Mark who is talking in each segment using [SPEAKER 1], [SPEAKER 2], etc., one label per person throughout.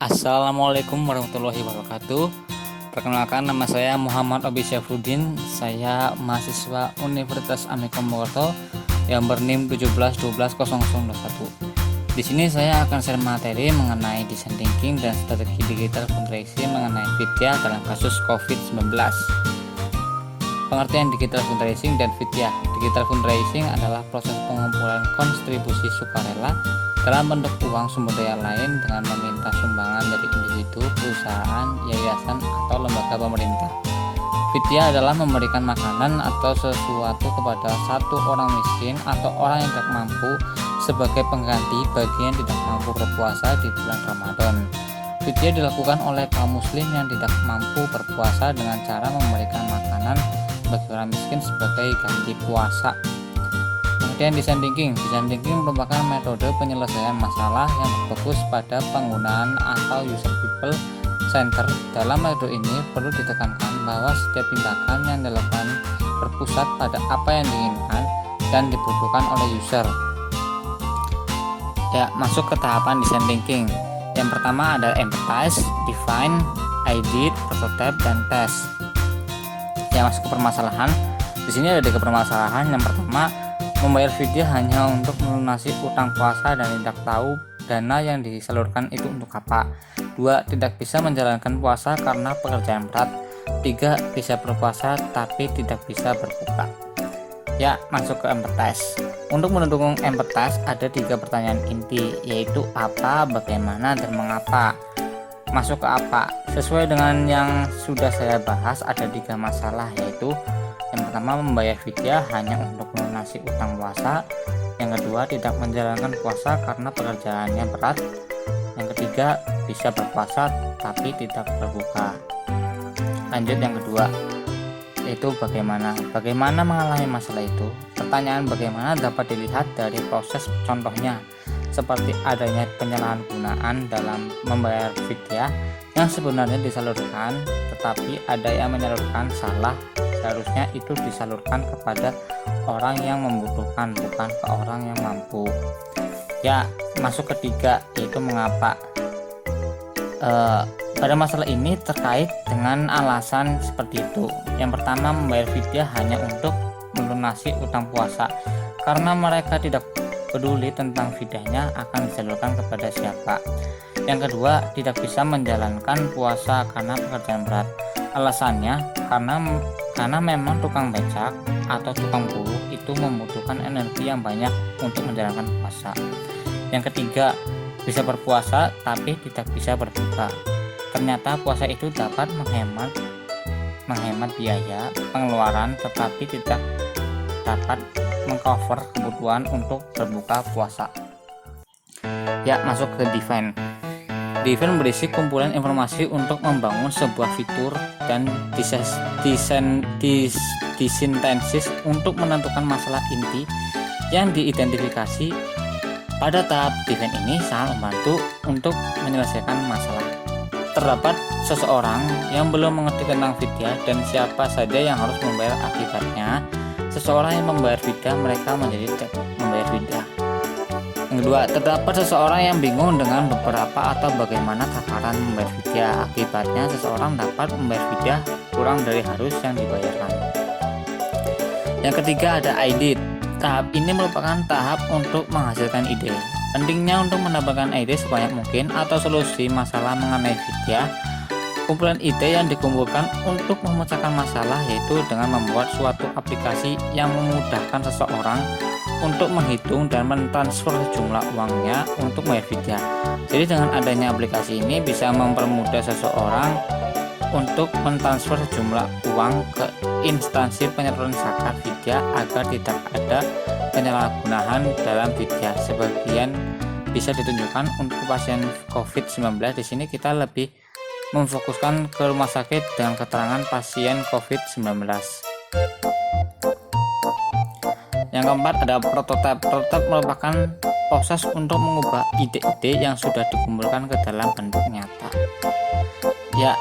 [SPEAKER 1] Assalamualaikum warahmatullahi wabarakatuh. Perkenalkan, nama saya Muhammad Obi Syafruddin. Saya mahasiswa Universitas Amikom Mokerto yang berNIM 17120021. Di sini saya akan share materi mengenai design thinking dan strategi digital fundraising mengenai Vidya dalam kasus COVID-19. Pengertian digital fundraising dan Vidya. Digital fundraising adalah proses pengumpulan kontribusi sukarela dalam bentuk uang sumber daya lain dengan meminta sumbangan dari individu, perusahaan, yayasan, atau lembaga pemerintah. Vidya adalah memberikan makanan atau sesuatu kepada satu orang miskin atau orang yang tidak mampu sebagai pengganti bagi yang tidak mampu berpuasa di bulan Ramadan. Vidya dilakukan oleh kaum muslim yang tidak mampu berpuasa dengan cara memberikan makanan bagi orang miskin sebagai ganti puasa. Kemudian design thinking merupakan metode penyelesaian masalah yang berfokus pada penggunaan atau user people center. Dalam metode ini perlu ditekankan bahwa setiap tindakan yang dilakukan berpusat pada apa yang diinginkan dan dibutuhkan oleh user. Ya, masuk ke tahapan design thinking. Yang pertama ada empathize, define, edit, prototype, dan test. Ya, masuk ke permasalahan. Di sini ada 3 permasalahan. Yang pertama, membayar Vidya hanya untuk melunasi utang puasa dan tidak tahu dana yang disalurkan itu untuk apa. 2. Tidak bisa menjalankan puasa karena pekerjaan berat. 3. Bisa berpuasa tapi tidak bisa berbuka. Ya, masuk ke empathize. Untuk mendukung empathize ada 3 pertanyaan inti, yaitu apa, bagaimana, dan mengapa. Masuk ke apa? Sesuai dengan yang sudah saya bahas, ada 3 masalah, yaitu yang pertama, membayar Vidya hanya untuk melunasi utang puasa. Yang kedua, tidak menjalankan puasa karena pekerjaannya berat. Yang ketiga, bisa berpuasa tapi tidak berbuka. Lanjut yang kedua, yaitu bagaimana mengalami masalah itu. Pertanyaan bagaimana dapat dilihat dari proses contohnya, seperti adanya penyalahgunaan dalam membayar Vidya yang sebenarnya disalurkan, tetapi ada yang menyalurkan salah. Seharusnya itu disalurkan kepada orang yang membutuhkan, bukan ke orang yang mampu. Ya, masuk ketiga, yaitu mengapa. Pada masalah ini terkait dengan alasan seperti itu. Yang pertama, membayar Vidya hanya untuk melunasi utang puasa karena mereka tidak peduli tentang fidyahnya akan disalurkan kepada siapa. Yang kedua, tidak bisa menjalankan puasa karena pekerjaan berat. Alasannya karena memang tukang becak atau tukang buruh itu membutuhkan energi yang banyak untuk menjalankan puasa. Yang ketiga, bisa berpuasa tapi tidak bisa berbuka. Ternyata puasa itu dapat menghemat biaya pengeluaran tetapi tidak dapat mengcover kebutuhan untuk berbuka puasa. Ya, masuk ke define. Define berisi kumpulan informasi untuk membangun sebuah fitur dan disintesis untuk menentukan masalah inti yang diidentifikasi. Pada tahap define ini sangat membantu untuk menyelesaikan masalah. Terdapat seseorang yang belum mengerti tentang Vidya dan siapa saja yang harus membayar akibatnya. Seseorang yang membayar Vidya, mereka menjadi membayar Vidya. Yang kedua, terdapat seseorang yang bingung dengan beberapa atau bagaimana takaran membayar Vidya. Akibatnya seseorang dapat membayar Vidya kurang dari harus yang dibayarkan. Yang ketiga ada edit. Tahap ini merupakan tahap untuk menghasilkan ide. Pentingnya untuk mendapatkan ide sebanyak mungkin atau solusi masalah mengenai Vidya. Kumpulan ide yang dikumpulkan untuk memecahkan masalah yaitu dengan membuat suatu aplikasi yang memudahkan seseorang untuk menghitung dan mentransfer jumlah uangnya untuk membayar Vidya. Jadi dengan adanya aplikasi ini bisa mempermudah seseorang untuk mentransfer jumlah uang ke instansi penyaluran zakat Vidya agar tidak ada penyalahgunaan dalam Vidya. Sebagian bisa ditunjukkan untuk pasien COVID-19. Di sini kita lebih memfokuskan ke rumah sakit dengan keterangan pasien COVID-19. Yang keempat ada prototype. Prototype merupakan proses untuk mengubah ide-ide yang sudah dikumpulkan ke dalam bentuk nyata. Ya,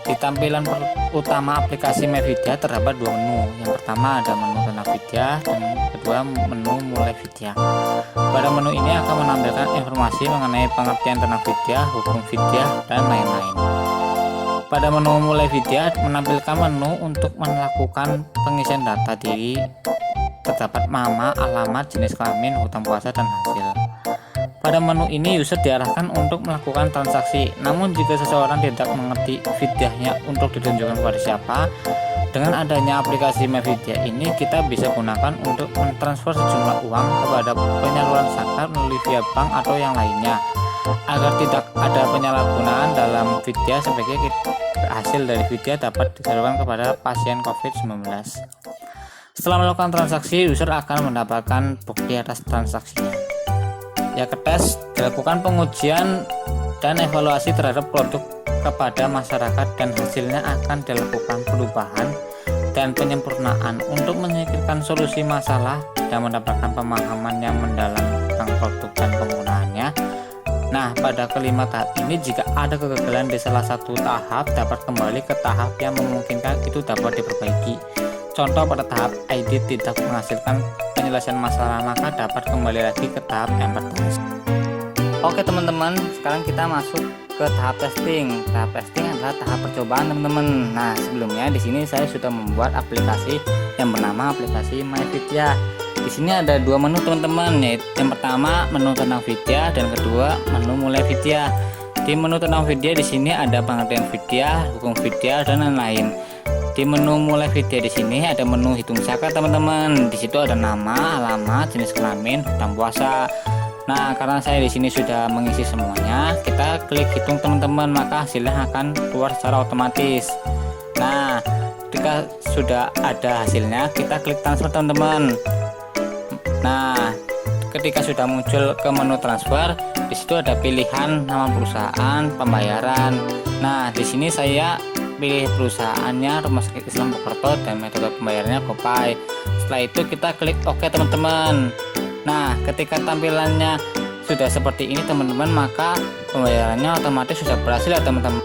[SPEAKER 1] di tampilan utama aplikasi MyVidya terdapat dua menu. Yang pertama ada menu tentang Vidya dan kedua menu mulai Vidya. Pada menu ini akan menampilkan informasi mengenai pengertian tentang Vidya, hukum Vidya, dan lain-lain. Pada menu mulai Vidya menampilkan menu untuk melakukan pengisian data diri, terdapat nama, alamat, jenis kelamin, hutan puasa, dan hasil. Pada menu ini user diarahkan untuk melakukan transaksi. Namun jika seseorang tidak mengerti Vidyanya untuk ditunjukkan kepada siapa, dengan adanya aplikasi MyVidya ini kita bisa gunakan untuk mentransfer sejumlah uang kepada penyaluran zakat melalui via bank atau yang lainnya. Agar tidak ada penyalahgunaan dalam Vidya, sebaiknya hasil dari Vidya dapat disalurkan kepada pasien COVID-19. Setelah melakukan transaksi, user akan mendapatkan bukti atas transaksinya. Ya, tes dilakukan pengujian dan evaluasi terhadap produk kepada masyarakat dan hasilnya akan dilakukan perubahan dan penyempurnaan untuk menyingkirkan solusi masalah dan mendapatkan pemahaman yang mendalam tentang produk dan penggunaannya. Nah, pada kelima tahap ini jika ada kegagalan di salah satu tahap dapat kembali ke tahap yang memungkinkan itu dapat diperbaiki. Contoh, pada tahap ID tidak menghasilkan penyelesaian masalah, maka dapat kembali lagi ke tahap empathize. Oke teman-teman, sekarang kita masuk ke tahap testing. Tahap testing adalah tahap percobaan teman-teman. Nah, sebelumnya di sini saya sudah membuat aplikasi yang bernama aplikasi MyVidya. Di sini ada dua menu teman-teman, yaitu yang pertama menu tentang Vidya dan kedua menu mulai Vidya. Di menu tentang Vidya di sini ada pengertian Vidya, hukum Vidya, dan lain-lain. Di menu mulai Vidya di sini ada menu hitung zakat teman-teman. Di situ ada nama, alamat, jenis kelamin, hutan puasa. Nah, karena saya di sini sudah mengisi semuanya, kita klik hitung teman-teman, maka hasilnya akan keluar secara otomatis. Nah, ketika sudah ada hasilnya, kita klik transfer teman-teman. Nah, ketika sudah muncul ke menu transfer, di situ ada pilihan nama perusahaan, pembayaran. Nah, di sini saya pilih perusahaannya Rumah Sakit Islam Purwokerto dan metode pembayarannya GoPay. Setelah itu kita klik OK teman-teman. Nah, ketika tampilannya sudah seperti ini teman-teman, maka pembayarannya otomatis sudah berhasil ya teman-teman.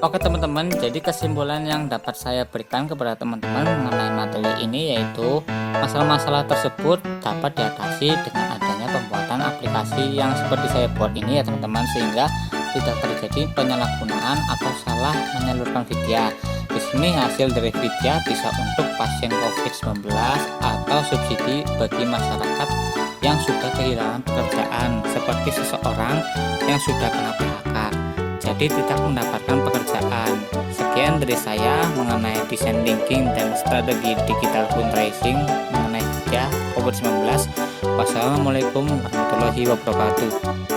[SPEAKER 1] Oke teman-teman, jadi kesimpulan yang dapat saya berikan kepada teman-teman mengenai materi ini yaitu masalah-masalah tersebut dapat diatasi dengan adanya pembuatan aplikasi yang seperti saya buat ini ya teman-teman, sehingga tidak terjadi penyalahgunaan atau salah menyalurkan Vidya. Di sini hasil dari Vidya bisa untuk pasien COVID-19 atau subsidi bagi masyarakat yang sudah kehilangan pekerjaan, seperti seseorang yang sudah kena PHK, jadi tidak mendapatkan pekerjaan. Sekian dari saya mengenai desain linking dan strategi digital fundraising mengenai Vidya COVID-19. Wassalamualaikum warahmatullahi wabarakatuh.